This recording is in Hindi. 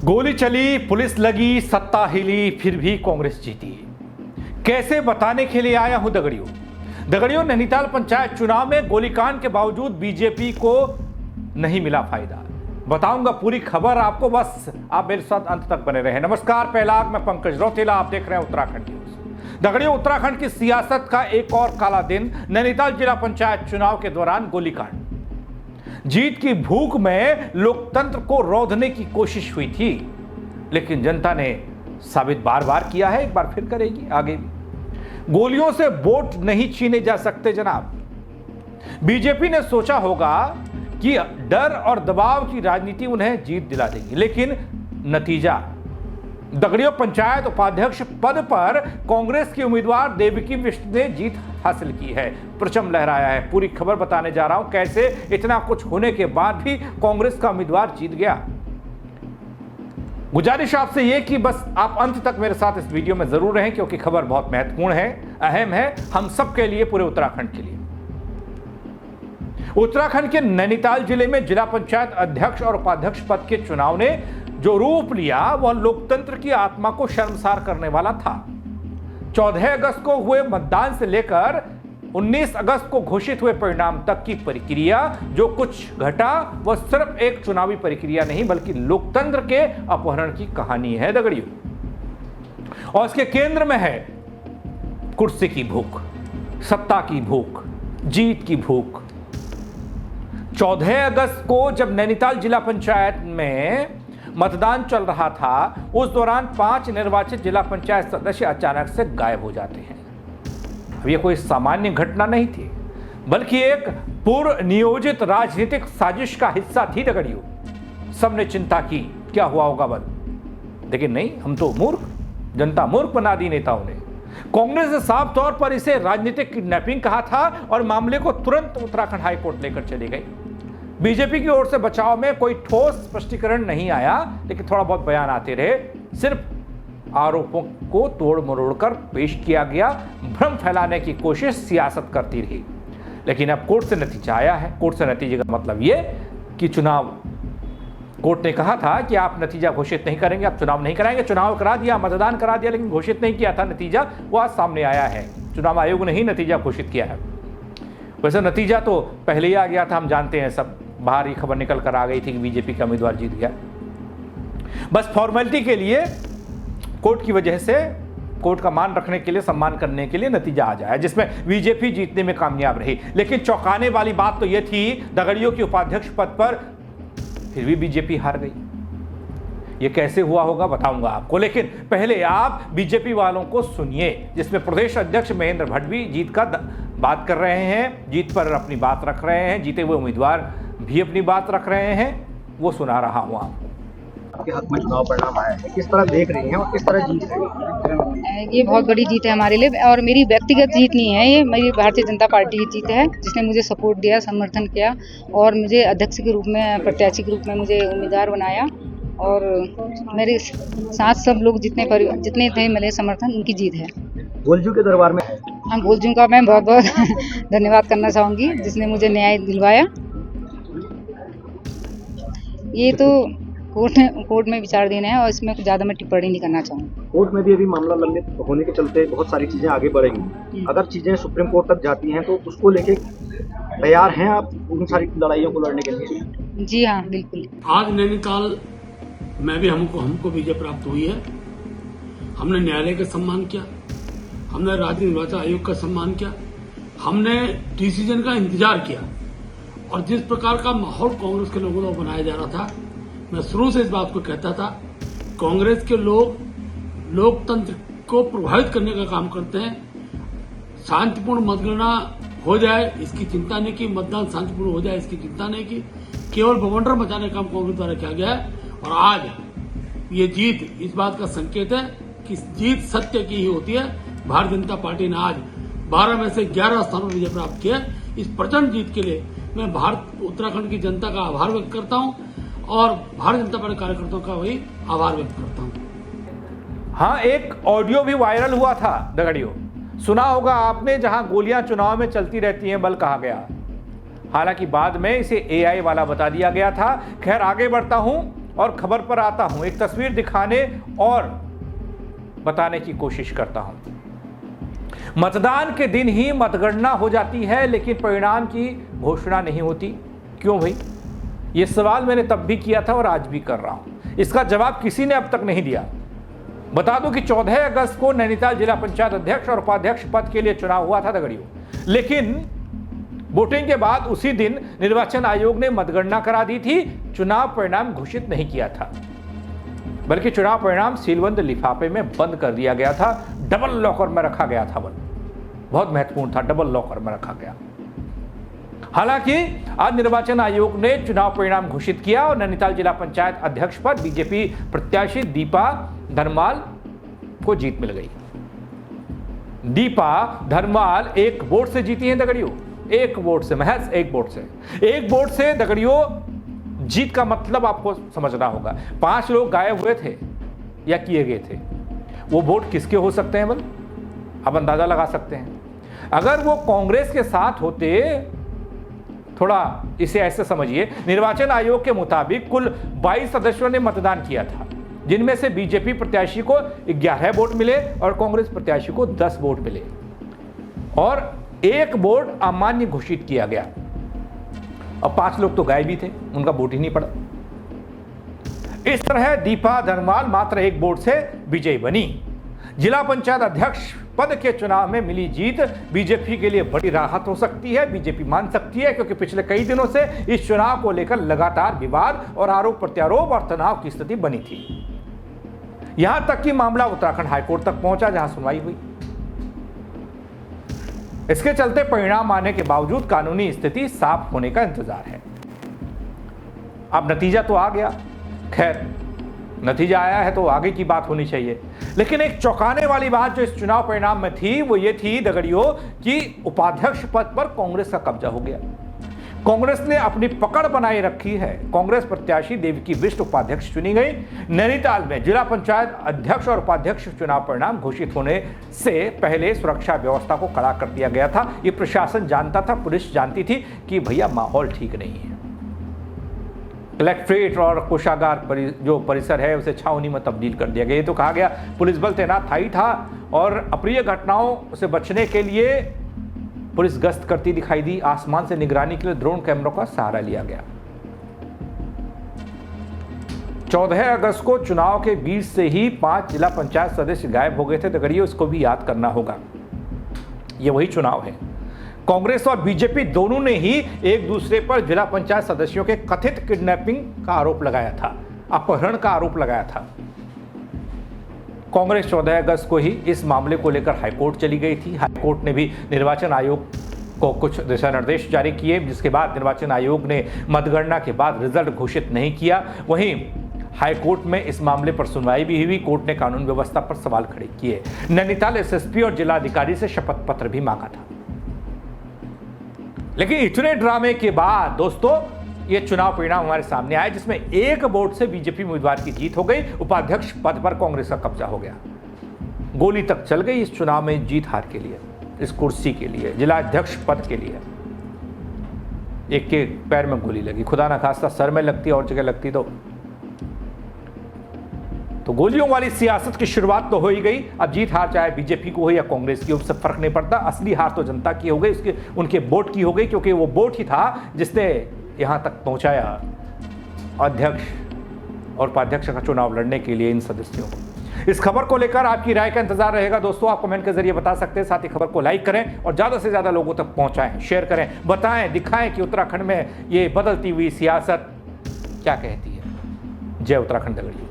गोली चली, पुलिस लगी, सत्ता हिली, फिर भी कांग्रेस जीती। कैसे बताने के लिए आया हूं दगड़ियों। नैनीताल पंचायत चुनाव में गोलीकांड के बावजूद बीजेपी को नहीं मिला फायदा। बताऊंगा पूरी खबर आपको, बस आप मेरे साथ अंत तक बने रहें। नमस्कार, पहला मैं पंकज रौतेला, आप देख रहे हैं उत्तराखंड न्यूज। दगड़ियों, उत्तराखंड की सियासत का एक और काला दिन, नैनीताल जिला पंचायत चुनाव के दौरान गोलीकांड। जीत की भूख में लोकतंत्र को रौंदने की कोशिश हुई थी, लेकिन जनता ने साबित बार बार किया है, एक बार फिर करेगी आगे भी। गोलियों से वोट नहीं छीने जा सकते जनाब। बीजेपी ने सोचा होगा कि डर और दबाव की राजनीति उन्हें जीत दिला देगी, लेकिन नतीजा, दगड़ियों, पंचायत उपाध्यक्ष पद पर कांग्रेस के उम्मीदवार देवकी बिष्ट ने जीत हासिल की है, परचम लहराया है। पूरी खबर बताने जा रहा हूं, कैसे इतना कुछ होने के बाद भी कांग्रेस का उम्मीदवार जीत गया। गुजारिश आपसे यह कि बस आप अंत तक मेरे साथ इस वीडियो में जरूर रहें, क्योंकि खबर बहुत महत्वपूर्ण है, अहम है, हम सबके लिए, पूरे उत्तराखंड के लिए। उत्तराखंड के नैनीताल जिले में जिला पंचायत अध्यक्ष और उपाध्यक्ष पद के चुनाव ने जो रूप लिया, वह लोकतंत्र की आत्मा को शर्मसार करने वाला था। 14 अगस्त को हुए मतदान से लेकर 19 अगस्त को घोषित हुए परिणाम तक की प्रक्रिया, जो कुछ घटा वह सिर्फ एक चुनावी प्रक्रिया नहीं, बल्कि लोकतंत्र के अपहरण की कहानी है दगड़ियों। और इसके केंद्र में है कुर्सी की भूख, सत्ता की भूख, जीत की भूख। 14 अगस्त को जब नैनीताल जिला पंचायत में मतदान चल रहा था, उस दौरान 5 निर्वाचित जिला पंचायत सदस्य अचानक से गायब हो जाते हैं। अब यह कोई सामान्य घटना नहीं थी, बल्कि एक पूर्व नियोजित राजनीतिक साजिश का हिस्सा थी दगड़ियों। सबने चिंता की, क्या हुआ होगा बल, लेकिन नहीं, हम तो मूर्ख, जनता मूर्ख बना दी नेताओं ने। कांग्रेस ने साफ तौर पर इसे राजनीतिक किडनैपिंग कहा था और मामले को तुरंत उत्तराखंड हाईकोर्ट लेकर चली गई। बीजेपी की ओर से बचाव में कोई ठोस स्पष्टीकरण नहीं आया, लेकिन थोड़ा बहुत बयान आते रहे। सिर्फ आरोपों को तोड़ मरोड़ कर पेश किया गया, भ्रम फैलाने की कोशिश सियासत करती रही। लेकिन अब कोर्ट से नतीजा आया है। कोर्ट से नतीजे का मतलब यह कि चुनाव, कोर्ट ने कहा था कि आप नतीजा घोषित नहीं करेंगे, आप चुनाव नहीं कराएंगे। चुनाव करा दिया, मतदान करा दिया, लेकिन घोषित नहीं किया था नतीजा, वो आज सामने आया है। चुनाव आयोग ने ही नतीजा घोषित किया है। वैसे नतीजा तो पहले ही आ गया था, हम जानते हैं सब, बाहर ही खबर निकल कर आ गई थी कि बीजेपी का उम्मीदवार जीत गया। बस फॉर्मेलिटी के लिए, कोर्ट की वजह से, कोर्ट का मान रखने के लिए, सम्मान करने के लिए नतीजा आ जाए, जिसमें बीजेपी जीतने में कामयाब रही। लेकिन चौंकाने वाली बात तो यह थी, दगड़ियों की उपाध्यक्ष पद पर फिर भी बीजेपी हार गई। यह कैसे हुआ होगा बताऊंगा आपको, लेकिन पहले आप बीजेपी वालों को सुनिए, जिसमें प्रदेश अध्यक्ष महेंद्र भट्ट भी जीत का बात कर रहे हैं, जीत पर अपनी बात रख रहे हैं, जीते हुए उम्मीदवार भी अपनी बात रख रहे हैं, वो सुना रहा हूं आपको। आपके हक में चुनाव परिणाम आया है, किस तरह देख रही हैं और किस तरह जीत रही हैं? ये बहुत बड़ी जीत है हमारे लिए, और मेरी व्यक्तिगत जीत नहीं है, ये मेरी भारतीय जनता पार्टी की जीत है, जिसने मुझे सपोर्ट दिया, समर्थन किया और मुझे अध्यक्ष के रूप में, प्रत्याशी के रूप में मुझे उम्मीदवार बनाया। और मेरे साथ सब लोग जितने थे मिले समर्थन, उनकी जीत है। गोलजू के दरबार में, हाँ, गोलजू का मैं बहुत बहुत धन्यवाद करना चाहूँगी, जिसने मुझे न्याय दिलवाया। ये तो कोर्ट में विचार देना है, और इसमें कुछ ज़्यादा मैं टिप्पणी नहीं करना चाहूँगी। कोर्ट में भी अभी मामला लंबित होने के चलते बहुत सारी चीजें आगे बढ़ेंगी। अगर चीजें सुप्रीम कोर्ट तक जाती हैं तो उसको लेके तैयार हैं आप उन सारी लड़ाइयों को लड़ने के लिए? जी हाँ, बिल्कुल। आज नैनीताल में भी हमको विजय प्राप्त हुई है। हमने न्यायालय का सम्मान किया, हमने राज्य निर्वाचन आयोग का सम्मान किया, हमने डिसीजन का इंतजार किया। और जिस प्रकार का माहौल कांग्रेस के लोगों को बनाया जा रहा था, मैं शुरू से इस बात को कहता था, कांग्रेस के लोग लोकतंत्र को प्रभावित करने का काम करते हैं। शांतिपूर्ण मतगणना हो जाए इसकी चिंता नहीं की, मतदान शांतिपूर्ण हो जाए इसकी चिंता नहीं की, केवल बवंडर मचाने का काम कांग्रेस द्वारा किया गया है। और आज ये जीत इस बात का संकेत है कि जीत सत्य की ही होती है। भारतीय जनता पार्टी ने आज 12 में से 11 स्थानों पर विजय प्राप्त किया। इस प्रचंड जीत के लिए मैं उत्तराखंड की जनता का आभार व्यक्त करता हूं और भारतीय जनता पार्टी कार्यकर्ताओं का भी आभार व्यक्त करता हूं। हाँ, एक ऑडियो भी वायरल हुआ था दगड़ियों, सुना होगा आपने, जहां गोलियां चुनाव में चलती रहती हैं, बल कहा गया। हालांकि बाद में इसे एआई वाला बता दिया गया था। खैर, आगे बढ़ता हूं। और खबर पर आता हूं, एक तस्वीर दिखाने और बताने की कोशिश करता हूं। मतदान के दिन ही मतगणना हो जाती है लेकिन परिणाम की घोषणा नहीं होती, क्यों भाई? ये सवाल मैंने तब भी किया था और आज भी कर रहा हूं। इसका जवाब किसी ने अब तक नहीं दिया। बता दूं कि 14 अगस्त को नैनीताल जिला पंचायत अध्यक्ष और उपाध्यक्ष पद के लिए चुनाव हुआ था दगड़ियों, लेकिन वोटिंग के बाद उसी दिन निर्वाचन आयोग ने मतगणना करा दी थी। चुनाव परिणाम घोषित नहीं किया था, बल्कि चुनाव परिणाम सीलबंद लिफाफे में बंद कर दिया गया था, डबल लॉकर में रखा गया था। बहुत महत्वपूर्ण था, डबल लॉकर में रखा गया। हालांकि आज निर्वाचन आयोग ने चुनाव परिणाम घोषित किया और नैनीताल जिला पंचायत अध्यक्ष पर बीजेपी प्रत्याशी दीपा धर्माल को जीत मिल गई। दीपा धर्माल एक वोट से जीती हैं दगड़ियों, एक वोट से, महज एक वोट से। एक वोट से दगड़ियों जीत का मतलब आपको समझना होगा। 5 लोग गायब हुए थे या किए गए थे, वो वोट किसके हो सकते हैं? आप अंदाजा लगा सकते हैं। अगर वो कांग्रेस के साथ होते, थोड़ा इसे ऐसे समझिए, निर्वाचन आयोग के मुताबिक कुल 22 सदस्यों ने मतदान किया था, जिनमें से बीजेपी प्रत्याशी को 11 वोट मिले और कांग्रेस प्रत्याशी को 10 वोट मिले और एक वोट अमान्य घोषित किया गया। अब 5 लोग तो गायब ही थे, उनका वोट ही नहीं पड़ा। इस तरह दीपा धर्माल मात्र एक वोट से विजयी बनी। जिला पंचायत अध्यक्ष पद के चुनाव में मिली जीत बीजेपी के लिए बड़ी राहत हो सकती है, बीजेपी मान सकती है, क्योंकि पिछले कई दिनों से इस चुनाव को लेकर लगातार विवाद और आरोप प्रत्यारोप और तनाव की स्थिति बनी थी। यहां तक कि मामला उत्तराखंड हाईकोर्ट तक पहुंचा, जहां सुनवाई हुई। इसके चलते परिणाम आने के बावजूद कानूनी स्थिति साफ होने का इंतजार है। अब नतीजा तो आ गया, खैर नतीजा आया है तो आगे की बात होनी चाहिए। लेकिन एक चौंकाने वाली बात जो इस चुनाव परिणाम में थी वो ये थी दगड़ियों कि उपाध्यक्ष पद पर कांग्रेस का कब्जा हो गया। कांग्रेस ने अपनी पकड़ बनाए रखी है। कांग्रेस प्रत्याशी देवकी बिष्ट उपाध्यक्ष चुनी गई। नैनीताल में जिला पंचायत अध्यक्ष और उपाध्यक्ष चुनाव परिणाम घोषित होने से पहले सुरक्षा व्यवस्था को कड़ा कर दिया गया था। ये प्रशासन जानता था, पुलिस जानती थी कि भैया माहौल ठीक नहीं है। कलेक्ट्रेट और कोषागार जो परिसर है उसे छावनी में तब्दील कर दिया गया। ये तो कहा गया पुलिस बल तैनात था ही था और अप्रिय घटनाओं से बचने के लिए पुलिस गश्त करती दिखाई दी। आसमान से निगरानी के लिए ड्रोन कैमरों का सहारा लिया गया। 14 अगस्त को चुनाव के बीच से ही 5 जिला पंचायत सदस्य गायब हो गए थे दगड़ियों, इसको भी याद करना होगा। ये वही चुनाव है। कांग्रेस और बीजेपी दोनों ने ही एक दूसरे पर जिला पंचायत सदस्यों के कथित किडनैपिंग का आरोप लगाया था, अपहरण का आरोप लगाया था। कांग्रेस 14 अगस्त को ही इस मामले को लेकर हाईकोर्ट चली गई थी। हाईकोर्ट ने भी निर्वाचन आयोग को कुछ दिशा निर्देश जारी किए, जिसके बाद निर्वाचन आयोग ने मतगणना के बाद रिजल्ट घोषित नहीं किया। वहीं हाईकोर्ट में इस मामले पर सुनवाई भी हुई। कोर्ट ने कानून व्यवस्था पर सवाल खड़े किए। नैनीताल एसएसपी और जिलाधिकारी से शपथ पत्र भी मांगा था। लेकिन इतने ड्रामे के बाद दोस्तों ये चुनाव परिणाम हमारे सामने आए, जिसमें एक वोट से बीजेपी उम्मीदवार की जीत हो गई। उपाध्यक्ष पद पर कांग्रेस का कब्जा हो गया। गोली तक चल गई इस चुनाव में जीत हार के लिए, इस कुर्सी के लिए, जिला अध्यक्ष पद के लिए। एक के पैर में गोली लगी, खुदा ना खास्ता सर में लगती और जगह लगती तो गोलियों वाली सियासत की शुरुआत तो हो ही गई। अब जीत हार चाहे बीजेपी को हो या कांग्रेस की, उससे फर्क नहीं पड़ता। असली हार तो जनता की हो गई, उसके उनके वोट की हो गई, क्योंकि वो वोट ही था जिसने यहां तक पहुंचाया अध्यक्ष और उपाध्यक्ष का चुनाव लड़ने के लिए इन सदस्यों को। इस खबर को लेकर आपकी राय का इंतजार रहेगा दोस्तों। आप कमेंट के जरिए बता सकते हैं। साथ ही खबर को लाइक करें और ज्यादा से ज्यादा लोगों तक पहुंचाएं, शेयर करें, बताएं, दिखाएं कि उत्तराखंड में ये बदलती हुई सियासत क्या कहती है। जय उत्तराखंड दगड़ियों।